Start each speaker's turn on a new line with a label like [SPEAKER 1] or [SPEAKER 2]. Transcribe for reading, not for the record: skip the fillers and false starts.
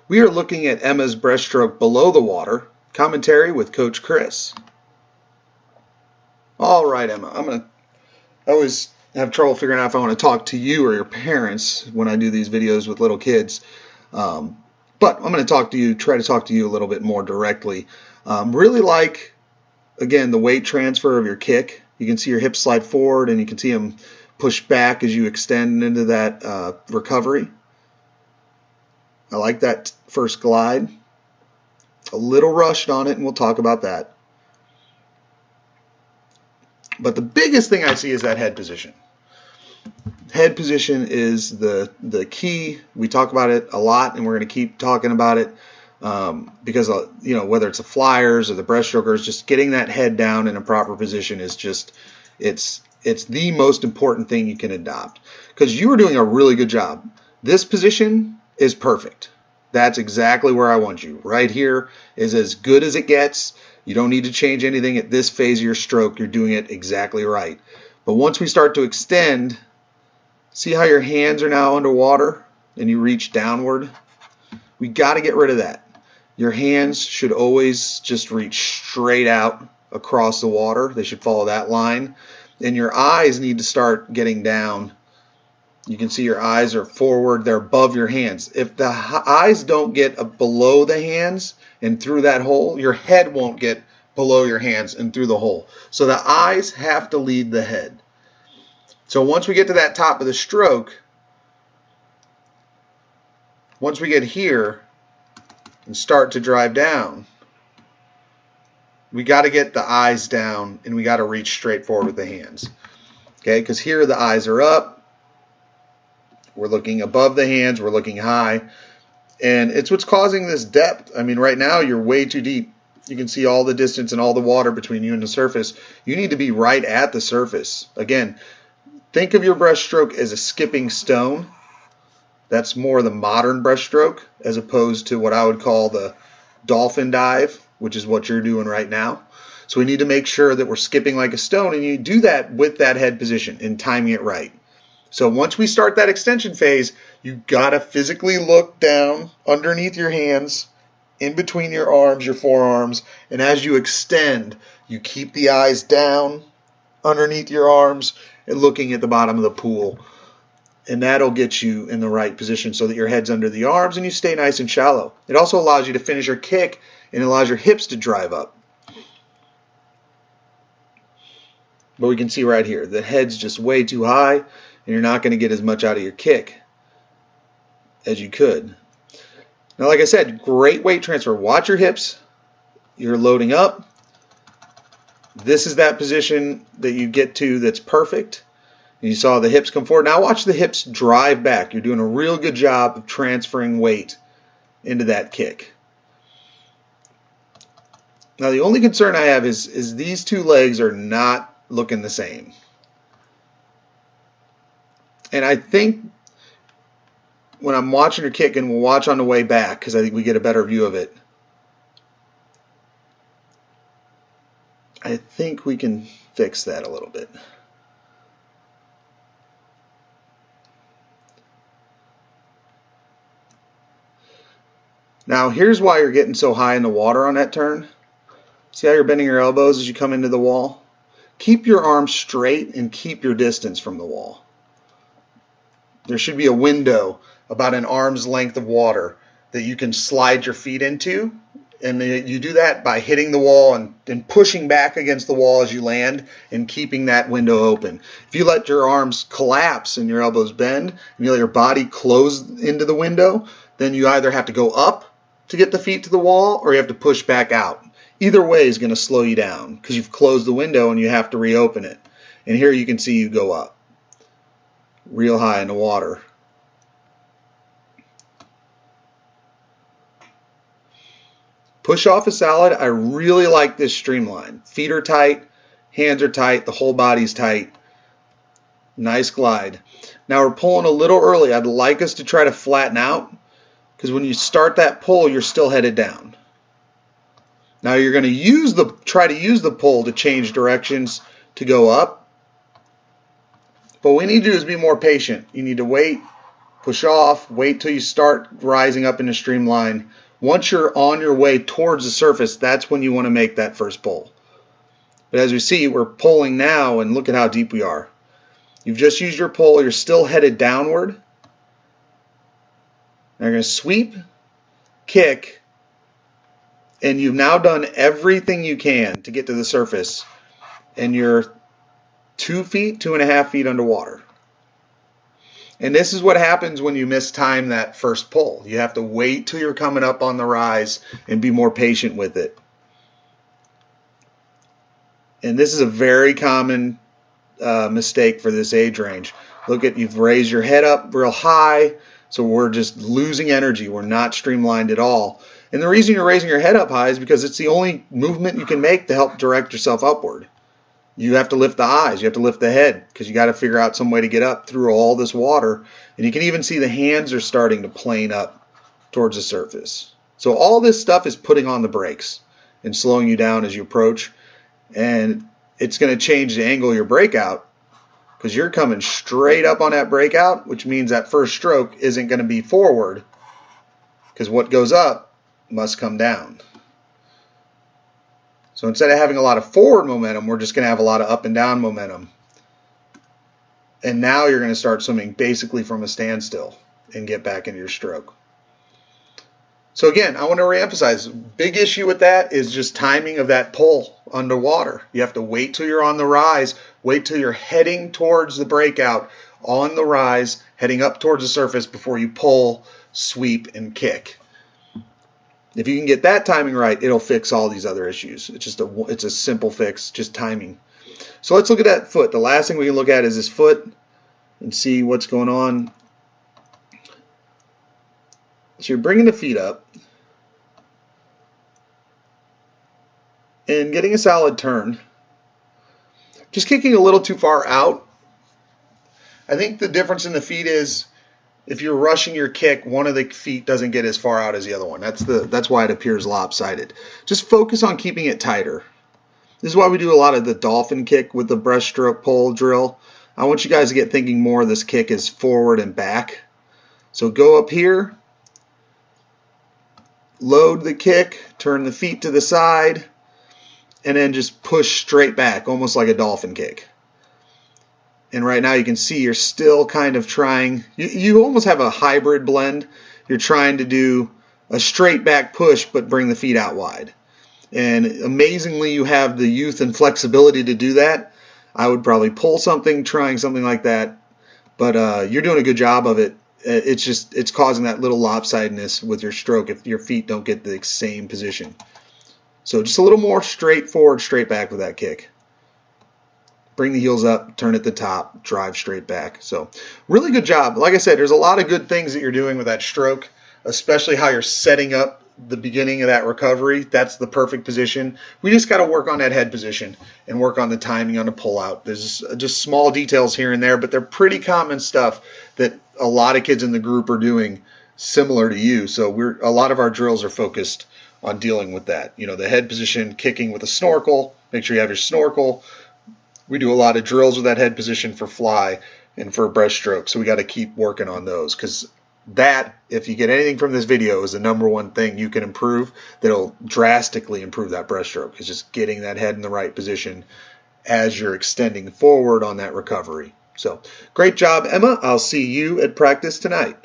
[SPEAKER 1] We are looking at Emma's breaststroke below the water. Commentary with Coach Chris. All right, Emma, I always have trouble figuring out if I want to talk to you or your parents when I do these videos with little kids. But I'm going to try to talk to you a little bit more directly. Really like, again, the weight transfer of your kick. You can see your hips slide forward and you can see them push back as you extend into that recovery. I like that first glide. A little rushed on it, and we'll talk about that. But the biggest thing I see is that head position. Head position is the key. We talk about it a lot, and we're going to keep talking about it because whether it's the flyers or the breaststrokers, just getting that head down in a proper position is just it's the most important thing you can adopt, because you are doing a really good job. This position is perfect. That's exactly where I want you. Right here is as good as it gets. You don't need to change anything at this phase of your stroke. You're doing it exactly right. But once we start to extend, see how your hands are now underwater and you reach downward? We got to get rid of that. Your hands should always just reach straight out across the water. They should follow that line. And your eyes need to start getting down. You can see your eyes are forward. They're above your hands. If the eyes don't get below the hands and through that hole, your head won't get below your hands and through the hole. So the eyes have to lead the head. So once we get to that top of the stroke, once we get here and start to drive down, we got to get the eyes down and we got to reach straight forward with the hands. Okay, because here the eyes are up. We're looking above the hands. We're looking high. And it's what's causing this depth. I mean, right now you're way too deep. You can see all the distance and all the water between you and the surface. You need to be right at the surface. Again, think of your breaststroke as a skipping stone. That's more the modern breaststroke as opposed to what I would call the dolphin dive, which is what you're doing right now. So we need to make sure that we're skipping like a stone, and you do that with that head position and timing it right. So once we start that extension phase, you got to physically look down underneath your hands, in between your arms, your forearms, and as you extend, you keep the eyes down underneath your arms and looking at the bottom of the pool. And that'll get you in the right position so that your head's under the arms and you stay nice and shallow. It also allows you to finish your kick and it allows your hips to drive up. But we can see right here, the head's just way too high, and you're not going to get as much out of your kick as you could. Now, like I said, great weight transfer. Watch your hips. You're loading up. This is that position that you get to that's perfect. And you saw the hips come forward. Now watch the hips drive back. You're doing a real good job of transferring weight into that kick. Now, the only concern I have is these two legs are not looking the same. And I think when I'm watching her kick, and we'll watch on the way back because I think we get a better view of it, I think we can fix that a little bit. Now here's why you're getting so high in the water on that turn. See how you're bending your elbows as you come into the wall? Keep your arms straight and keep your distance from the wall. There should be a window about an arm's length of water that you can slide your feet into, and you do that by hitting the wall and pushing back against the wall as you land and keeping that window open. If you let your arms collapse and your elbows bend and you let your body close into the window, then you either have to go up to get the feet to the wall or you have to push back out. Either way is going to slow you down because you've closed the window and you have to reopen it. And here you can see you go up real high in the water. Push off is solid. I really like this streamline. Feet are tight, hands are tight, the whole body's tight. Nice glide. Now we're pulling a little early. I'd like us to try to flatten out because when you start that pull, you're still headed down. Now you're going to try to use the pull to change directions to go up. But what we need to do is be more patient. You need to wait push off, wait till you start rising up in a streamline. Once you're on your way towards the surface, that's when you want to make that first pull. But as we see, we're pulling now, and look at how deep we are. You've just used your pull, you're still headed downward. Now you're going to sweep, kick, and you've now done everything you can to get to the surface, and you're 2 feet, 2.5 feet underwater. And this is what happens when you mistime that first pull. You have to wait till you're coming up on the rise and be more patient with it. And this is a very common mistake for this age range. Look at, you've raised your head up real high, so we're just losing energy. We're not streamlined at all. And the reason you're raising your head up high is because it's the only movement you can make to help direct yourself upward. You have to lift the eyes, you have to lift the head, because you got to figure out some way to get up through all this water. And you can even see the hands are starting to plane up towards the surface. So all this stuff is putting on the brakes and slowing you down as you approach. And it's going to change the angle of your breakout, because you're coming straight up on that breakout, which means that first stroke isn't going to be forward, because what goes up must come down. So instead of having a lot of forward momentum, we're just going to have a lot of up and down momentum. And now you're going to start swimming basically from a standstill and get back into your stroke. So again, I want to reemphasize, big issue with that is just timing of that pull underwater. You have to wait till you're on the rise, wait till you're heading towards the breakout on the rise, heading up towards the surface before you pull, sweep, and kick. If you can get that timing right, it'll fix all these other issues. It's a simple fix, just timing. So let's look at that foot. The last thing we can look at is this foot and see what's going on. So you're bringing the feet up and getting a solid turn. Just kicking a little too far out. I think the difference in the feet is if you're rushing your kick, one of the feet doesn't get as far out as the other one. That's why it appears lopsided. Just focus on keeping it tighter. This is why we do a lot of the dolphin kick with the breaststroke pull drill. I want you guys to get thinking more of this kick is forward and back. So go up here, load the kick, turn the feet to the side, and then just push straight back, almost like a dolphin kick. And right now you can see you're still kind of trying, you almost have a hybrid blend. You're trying to do a straight back push but bring the feet out wide. And amazingly you have the youth and flexibility to do that. I would probably pull something, trying something like that. But you're doing a good job of it. It's causing that little lopsidedness with your stroke if your feet don't get the same position. So just a little more straight forward, straight back with that kick. Bring the heels up, turn at the top, drive straight back. So really good job. Like I said, there's a lot of good things that you're doing with that stroke, especially how you're setting up the beginning of that recovery. That's the perfect position. We just got to work on that head position and work on the timing on the pull out. There's just small details here and there, but they're pretty common stuff that a lot of kids in the group are doing similar to you. So a lot of our drills are focused on dealing with that. You know, the head position, kicking with a snorkel. Make sure you have your snorkel. We do a lot of drills with that head position for fly and for breaststroke, so we got to keep working on those, because that, if you get anything from this video, is the #1 thing you can improve that'll drastically improve that breaststroke, is just getting that head in the right position as you're extending forward on that recovery. So great job, Emma. I'll see you at practice tonight.